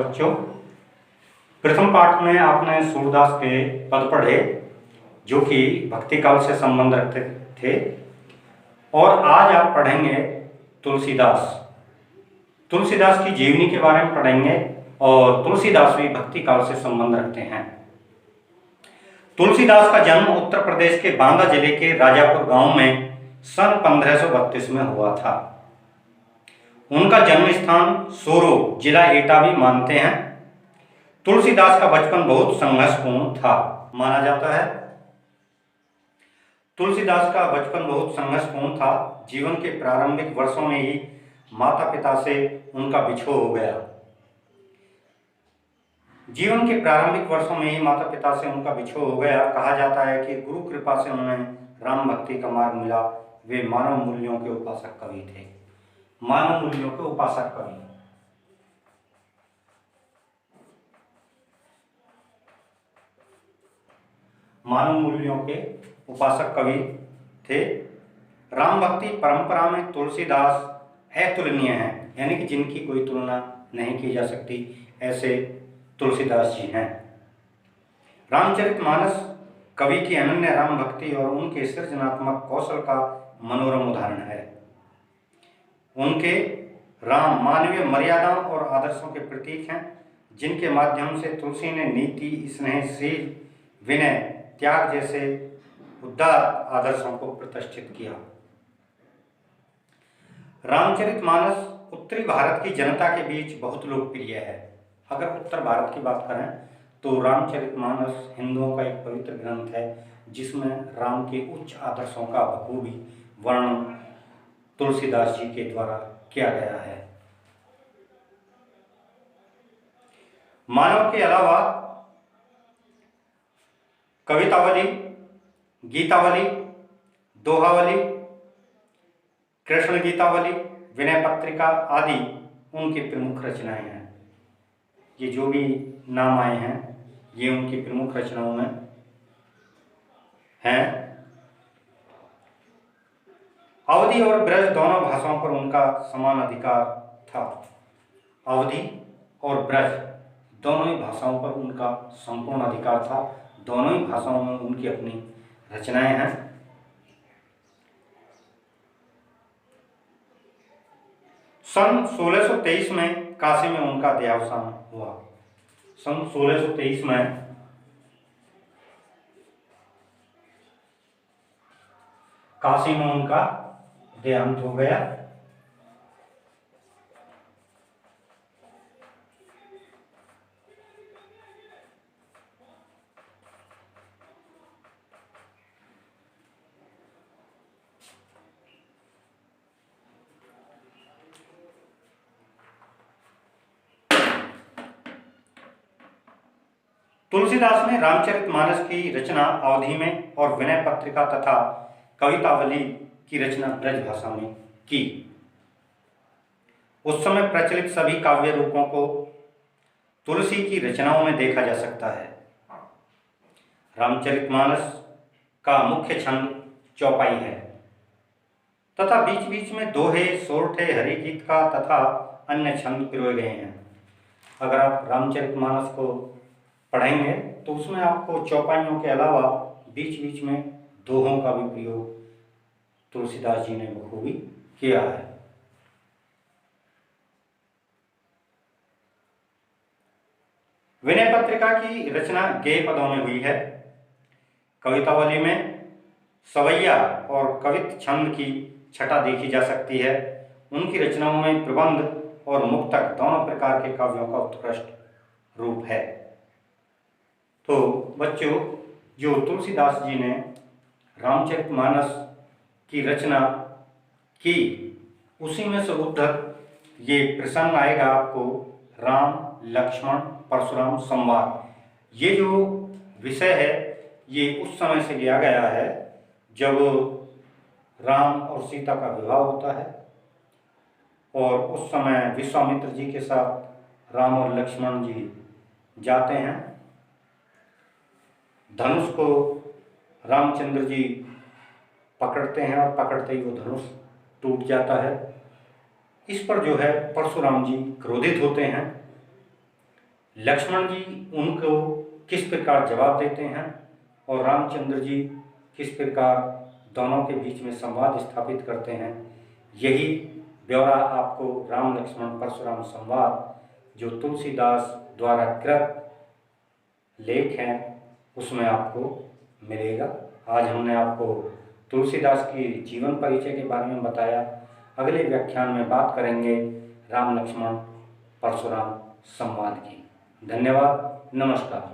बच्चों, प्रथम पाठ में आपने सूरदास के पद पढ़े जो कि भक्ति काल से संबंध रखते थे, और आज आप पढ़ेंगे तुलसीदास की जीवनी के बारे में पढ़ेंगे। और तुलसीदास भी भक्ति काल से संबंध रखते हैं। तुलसीदास का जन्म उत्तर प्रदेश के बांदा जिले के राजापुर गांव में सन 1532 में हुआ था। उनका जन्म स्थान सोरो जिला एटा भी मानते हैं। तुलसीदास का बचपन बहुत संघर्षपूर्ण था माना जाता है। तुलसीदास का बचपन बहुत संघर्षपूर्ण था। जीवन के प्रारंभिक वर्षों में ही माता पिता से उनका बिछोह हो गया। कहा जाता है कि गुरु कृपा से उन्हें राम भक्ति का मार्ग मिला। वे मानव मूल्यों के उपासक कवि थे। मानव मूल्यों के उपासक कवि। मानव मूल्यों के उपासक कवि थे। राम भक्ति परंपरा में तुलसीदास अतुलनीय हैं, यानी कि जिनकी कोई तुलना नहीं की जा सकती, ऐसे तुलसीदास जी हैं। रामचरितमानस कवि की अनन्य राम भक्ति और उनके सृजनात्मक कौशल का मनोरम उदाहरण है। उनके राम मानवीय मर्यादाओं और आदर्शों के प्रतीक हैं, जिनके माध्यम से तुलसी ने नीति, स्नेह, शील, विनय, त्याग जैसे उदार आदर्शों को प्रतिष्ठित किया। रामचरितमानस उत्तरी भारत की जनता के बीच बहुत लोकप्रिय है। अगर उत्तर भारत की बात करें तो रामचरितमानस हिंदुओं का एक पवित्र ग्रंथ है, जिसमें राम के उच्च आदर्शों का बखूबी वर्णन तुलसीदास जी के द्वारा किया गया है। मानव के अलावा कवितावली, गीतावली, दोहावली, कृष्ण गीतावली, विनय पत्रिका आदि उनकी प्रमुख रचनाएं हैं। ये जो भी नाम आए हैं ये उनकी प्रमुख रचनाओं में हैं। अवधी और ब्रज दोनों भाषाओं पर उनका समान अधिकार था। अवधी और ब्रज दोनों ही भाषाओं पर उनका संपूर्ण अधिकार था। दोनों ही भाषाओं में उनकी अपनी रचनाएं हैं। सन 1623 में काशी में उनका देहावसान हुआ। सन 1623 में काशी में उनका देहांत हो गया। तुलसीदास ने रामचरितमानस की रचना अवधी में और विनय पत्रिका तथा कवितावली की रचना ब्रज भाषा में की। उस समय प्रचलित सभी काव्य रूपों को तुलसी की रचनाओं में देखा जा सकता है। रामचरितमानस का मुख्य छंद चौपाई है तथा बीच बीच में दोहे, सोरठे, हरिगीत का तथा अन्य छंद पिरोए गए हैं। अगर आप रामचरितमानस को पढ़ेंगे तो उसमें आपको चौपाइयों के अलावा बीच बीच में दोहों का भी प्रयोग तुलसीदास जी ने बखूबी किया है। विनय पत्रिका की रचना गेय पदों में हुई है। कवितावली में सवैया और कवित छंद की छटा देखी जा सकती है। उनकी रचनाओं में प्रबंध और मुक्तक दोनों प्रकार के काव्यों का उत्कृष्ट रूप है। तो बच्चों, जो तुलसीदास जी ने रामचरितमानस की रचना की, उसी में से उद्धत ये प्रसंग आएगा आपको, राम लक्ष्मण परशुराम संवाद। ये जो विषय है ये उस समय से लिया गया है जब राम और सीता का विवाह होता है, और उस समय विश्वामित्र जी के साथ राम और लक्ष्मण जी जाते हैं। धनुष को रामचंद्र जी पकड़ते हैं और पकड़ते ही वो धनुष टूट जाता है। इस पर जो है परशुराम जी क्रोधित होते हैं लक्ष्मण जी उनको किस प्रकार जवाब देते हैं और रामचंद्र जी किस प्रकार दोनों के बीच में संवाद स्थापित करते हैं, यही ब्यौरा आपको राम लक्ष्मण परशुराम संवाद जो तुलसीदास द्वारा कृत लेख हैं उसमें आपको मिलेगा। आज हमने आपको तुलसीदास की जीवन परिचय के बारे में बताया। अगले व्याख्यान में बात करेंगे राम लक्ष्मण परशुराम संवाद की। धन्यवाद, नमस्कार।